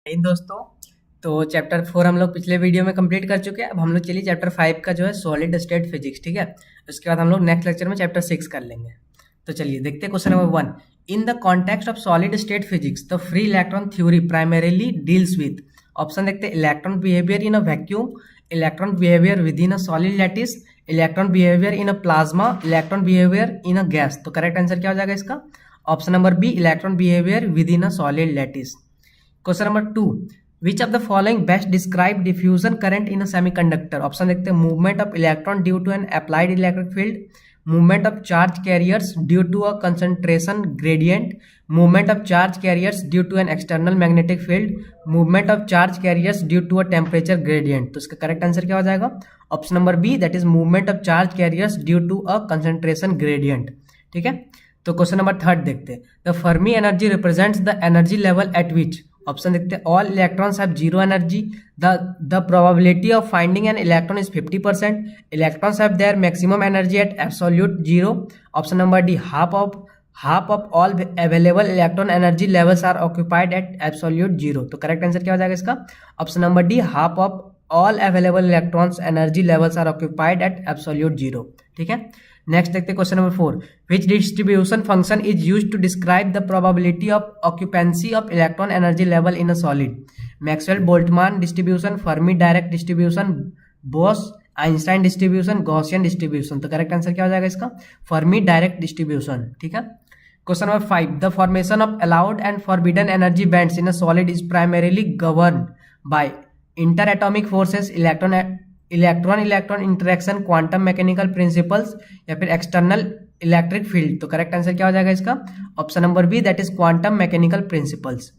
इन दोस्तों, तो चैप्टर 4 हम लोग पिछले वीडियो में कंप्लीट कर चुके हैं। अब हम लोग चलिए चैप्टर 5 का जो है सॉलिड स्टेट फिजिक्स, ठीक है। उसके बाद हम लोग नेक्स्ट लेक्चर में चैप्टर 6 कर लेंगे। तो चलिए देखते हैं question number 1। In the context of solid state physics the free electron theory primarily deals with. Option देखते हैं electron behaviour in a vacuum, electron behaviour within a solid lattice, electron behaviour in a plasma, electron behaviour in a gas. तो correct answer क्या हो जाएगा इसका? Option number B, electron behaviour within a solid lattice. Question number 2, which of the following best describe diffusion current in a semiconductor. Option देखते हैं movement of electron due to an applied electric field, movement of charge carriers due to a concentration gradient, movement of charge carriers due to an external magnetic field, movement of charge carriers due to a temperature gradient. तो इसका correct answer क्या हो जाएगा? Option number B, that is movement of charge carriers due to a concentration gradient. ठीक है, तो question number 3 देखते हैं। The Fermi energy represents the energy level eight which. Option देखते हैं all electrons have zero energy, the probability of finding an electron is 50%, electrons have their maximum energy at absolute zero. Option number D, half of all available electron energy levels are occupied at absolute zero। तो correct answer क्या हो जाएगा इसका? Option number D, half of all available electrons energy levels are occupied at absolute zero। ठीक है, next देखते हैं question number 4। Which distribution function is use to describe the probability of occupancy of electron energy level in a solid. Maxwell Boltzmann distribution, Fermi direct distribution, Bose Einstein distribution, Gaussian distribution. तो correct answer क्या हो जाएगा इसका? Fermi direct distribution. ठीक है, question number 5। The formation of allowed and forbidden energy bands in a solid is primarily govern by interatomic forces, electron interaction, quantum mechanical principles, या फिर external electric field. तो correct answer क्या हो जाएगा इसका? Option number B, that is quantum mechanical principles.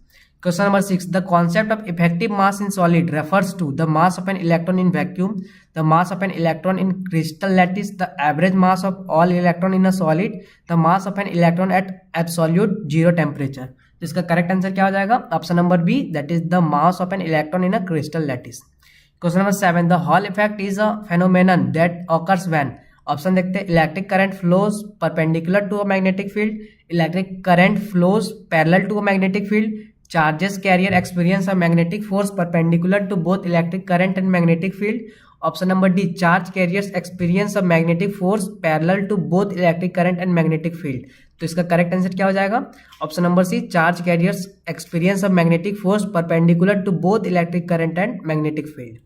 Question number 6। The concept of effective mass in solid refers to the mass of an electron in vacuum, the mass of an electron in crystal lattice, the average mass of all electron in a solid, the mass of an electron at absolute zero temperature. तो इसका correct answer क्या हो जाएगा? Option number B, that is the mass of an electron in a crystal lattice. Question number 7। The Hall effect is a phenomenon that occurs when. Option देखते हैं electric current flows perpendicular to a magnetic field, electric current flows parallel to a magnetic field, charges carrier experience a magnetic force perpendicular to both electric current and magnetic field. Option number D, charge carriers experience a magnetic force parallel to both electric current and magnetic field. तो इसका correct answer क्या हो जाएगा? Option number C, charge carriers experience a magnetic force perpendicular to both electric current and magnetic field.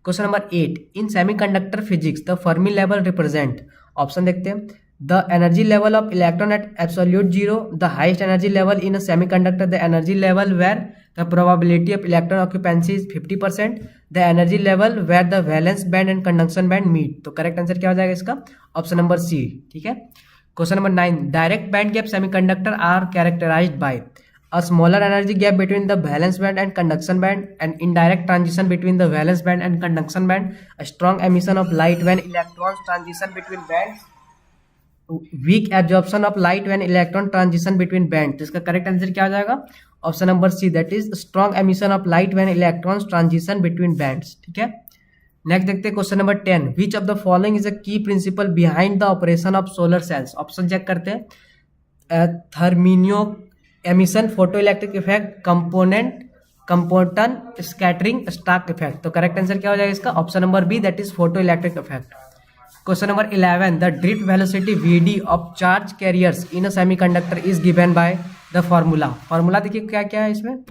Question number 8। In semiconductor physics the Fermi level represent. Option देखते हैं the energy level of electron at absolute zero, the highest energy level in a semiconductor, the energy level where the probability of electron occupancy is 50%, the energy level where the valence band and conduction band meet. तो correct answer क्या हो जाएगा इसका? Option number C. ठीक है, question number 9। Direct band gap semiconductor are characterised by a smaller energy gap between the valence band and conduction band, an indirect transition between the valence band and conduction band, a strong emission of light when electrons transition between bands, weak absorption of light when electron transition between bands। तो इसका correct answer क्या हो जाएगा? Option number C, that is strong emission of light when electrons transition between bands. ठीक है, next देखते हैं question number 10। Which of the following is a key principle behind the operation of solar cells. Option check करते हैं thermionic emission, photo electric effect, component scattering, Stark effect. तो correct answer क्या हो जाएगा इसका? Option number B, that is photo electric effect. Question number 11। The drift velocity VD of charge carriers in a semiconductor is given by the formula. Formula देखिए क्या क्या है इसमें।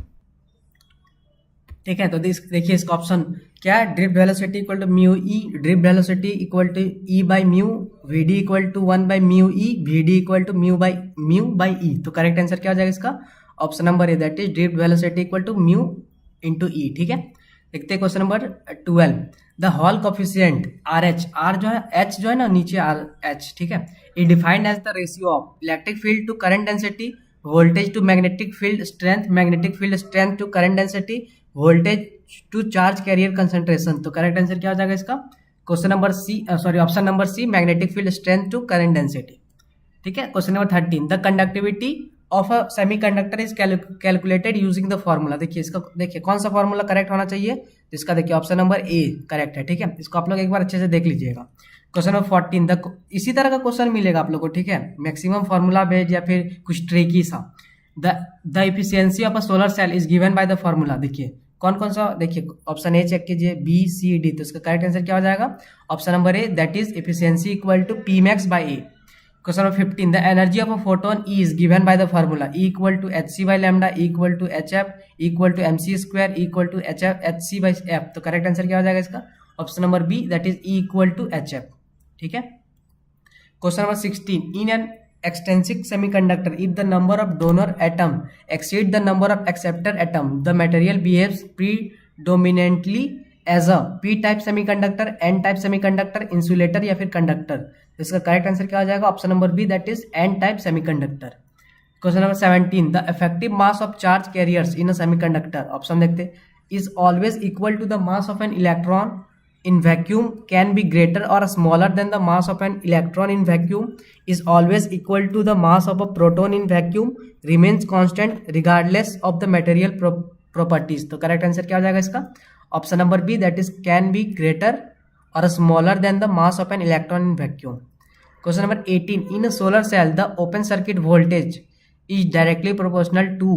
ठीक है, तो देखिए इसका ऑप्शन क्या है? Drift velocity equal to mu E, drift velocity equal to E by mu, V D equal to 1 by mu E, V D equal to mu by E. तो करेक्ट आंसर क्या हो जाएगा इसका? Option number A, that is drift velocity equal to mu into E. ठीक है, देखते हैं question number 12। The Hall coefficient R H, R जो है एच जो है ना नीचे आर एच, ठीक है, is defined as the ratio of electric field to current density, voltage to magnetic field strength, magnetic field strength to current density, voltage to charge carrier concentration. तो correct answer क्या हो जाएगा इसका? Question number C, option number C, magnetic field strength to current density. ठीक है, question number 13। The conductivity of a semiconductor is calculated using the formula. देखिए इसका, देखिए कौन सा फॉर्मूला करेक्ट होना चाहिए? इसका देखिए ऑप्शन नंबर ए करेक्ट है। ठीक है, इसको आप लोग एक बार अच्छे से देख लीजिएगा। Question number 14। इसी तरह का क्वेश्चन मिलेगा आप लोग को। ठीक है, मैक्सिमम फॉर्मूला बेस्ड या फिर कुछ ट्रिकी सा। The efficiency of a solar cell is given by the formula. देखिए कौन कौन सा, देखिए ऑप्शन ए चेक कीजिए, बी सी डी, तो इसका करेक्ट आंसर क्या हो जाएगा? Option number A, that is efficiency equal to P max by A. Question number 15, the energy of a photon E is given by the formula E equal to H C by lambda equal to H F equal to M C square equal to H C by F. तो correct answer क्या हो जाएगा इसका? Option number B, that is E equal to H F. ठीक है। Question number 16, in an extrinsic semiconductor if the number of donor atom exceed the number of acceptor atom the material behaves predominantly as a p type semiconductor, n type semiconductor, insulator या फिर conductor। तो इसका correct answer क्या हो जाएगा? Option number B, that is n type semiconductor। Question number 17, the effective mass of charge carriers in a semiconductor, option देखते, is always equal to the mass of an electron in vacuum, can be greater or smaller than the mass of an electron in vacuum, is always equal to the mass of a proton in vacuum, remains constant regardless of the material properties। तो correct answer क्या हो जाएगा इसका? Option number B, that is can be greater or smaller than the mass of an electron in vacuum. Question number 18, in a solar cell the open circuit voltage is directly proportional to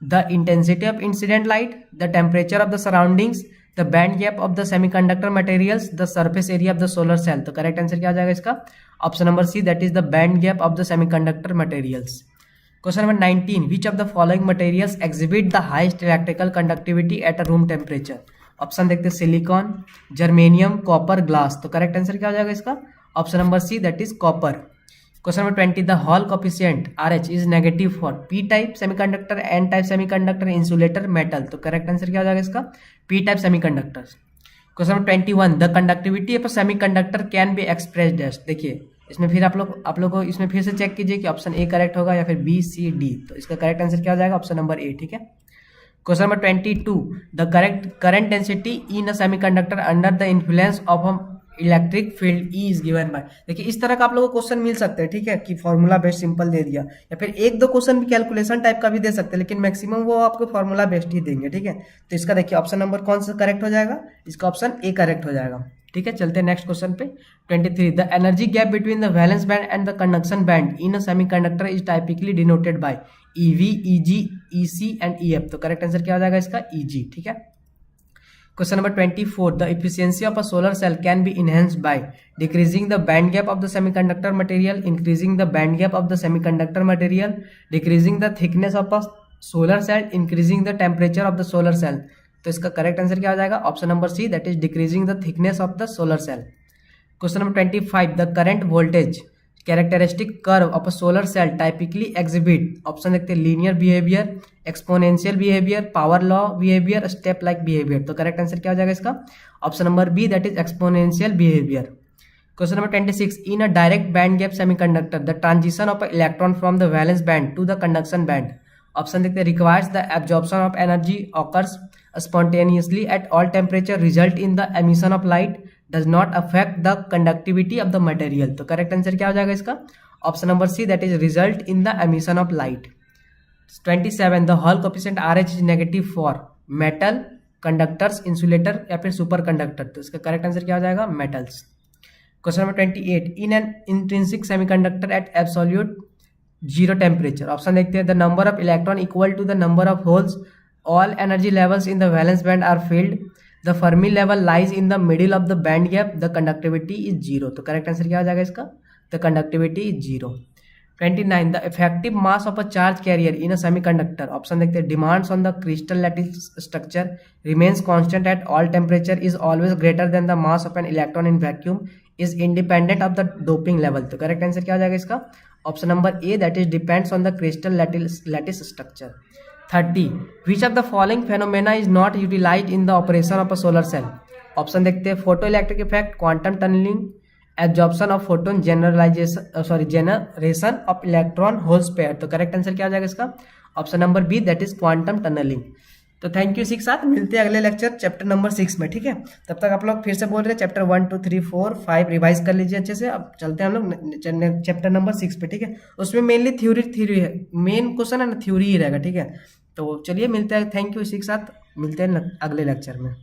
the intensity of incident light, the temperature of the surroundings, the band gap of the semiconductor materials, the surface area of the solar cell। तो correct answer क्या आ जाएगा इसका? Option number C, that is the band gap of the semiconductor materials. Question number 19, which of the following materials exhibit the highest electrical conductivity at a room temperature. Option देखते हैं, silicon, germanium, copper, glass. तो correct answer क्या हो जाएगा इसका? Option number C, that is copper. Question number 20, the Hall coefficient RH is negative for P type semiconductor, N type semiconductor, insulator, metal. तो correct answer क्या हो जाएगा इसका? P type semiconductor. Question number 21, the conductivity of semiconductor can be expressed as. देखिए इसमें फिर आप लोग को इसमें फिर से चेक कीजिए कि ऑप्शन ए करेक्ट होगा या फिर बी, सी, डी। तो इसका करेक्ट आंसर क्या हो जाएगा? ऑप्शन नंबर ए। ठीक है। Question number 22, the current density in a semiconductor under the influence of a electric field E is given bye. देखिए इस तरह का आप लोगों को क्वेश्चन मिल सकते हैं। ठीक है, कि फॉर्मूला बेस्ड सिंपल दे दिया, या फिर एक दो क्वेश्चन भी कैलकुलेशन टाइप का भी दे सकते हैं, लेकिन मैक्सिमम वो आपको फॉर्मूला बेस्ड ही देंगे। ठीक है, तो इसका देखिए ऑप्शन नंबर कौन सा करेक्ट हो जाएगा? इसका ऑप्शन ए करेक्ट हो जाएगा। ठीक है, चलते हैं नेक्स्ट क्वेश्चन पे। 23, the energy gap between the valence band and the conduction band in a semiconductor is typically denoted by EV, easy, EC and EF. तो करेक्ट आंसर क्या हो जाएगा इसका? ईजी। ठीक है। Question number 24, the efficiency of a solar cell can be enhanced by decreasing the band gap of the semiconductor material, increasing the band gap of the semiconductor material, decreasing the thickness of a solar cell, increasing the temperature of the solar cell। तो इसका correct answer क्या हो जाएगा? Option number C, that is decreasing the thickness of the solar cell. Question number 25, the current voltage characteristic curve of a solar cell typically exhibit. Option देखते हैं, linear behaviour, exponential behaviour, power law behaviour, step like behaviour. तो correct answer क्या हो जाएगा इसका? Option number B, that is exponential behaviour. Question number 26, in a direct band gap semiconductor the transition of electron from the valence band to the conduction band. Option देखते हैं, requires the absorption of energy occurs spontaneously at all temperature, result in the emission of light, does not affect the conductivity of the material। तो correct answer क्या हो जाएगा इसका? Option number C, that is result in the emission of light. 27, the Hall coefficient RH is negative for metal, conductors, insulator या फिर super conductor. तो इसका correct answer क्या हो जाएगा? Metals. Question number 28, in an intrinsic semiconductor at absolute zero temperature. Option देखते हैं, the number of electron equal to the number of holes, all energy levels in the valence band are filled, the Fermi level lies in the middle of the band gap, the conductivity is 0। तो correct answer क्या हो जाएगा इसका? the conductivity is 0। 29, the effective mass of a charge carrier in a semiconductor। Option देखते हैं, demands on the crystal lattice structure, remains constant at all temperature, is always greater than the mass of an electron in vacuum, is independent of the doping level। तो correct answer क्या हो जाएगा इसका? Option number A, that is depends on the crystal lattice structure. 30, which of the following phenomena is not utilize in the operation of a solar cell. Option देखते हैं, photo electric effect, quantum tunnelling, absorption of photon, generation of electron holes pair. तो correct answer क्या हो जाएगा इसका? Option number B, that is quantum tunnelling. तो thank you. इसी के साथ मिलते हैं अगले लेक्चर चैप्टर नंबर 6 में। ठीक है, तब तक आप लोग फिर से बोल रहे हैं चैप्टर 1, 2, 3, 4, 5 रिवाइज कर लीजिए अच्छे से। अब चलते हैं हम लोग चैप्टर नंबर 6 पे। ठीक है, उसमें मेनली थ्योरी है, मेन क्वेश्चन है ना थ्योरी ही रहेगा। ठीक है, तो चलिए मिलते हैं। Thank you. इसी के साथ मिलते हैं अगले लेक्चर में।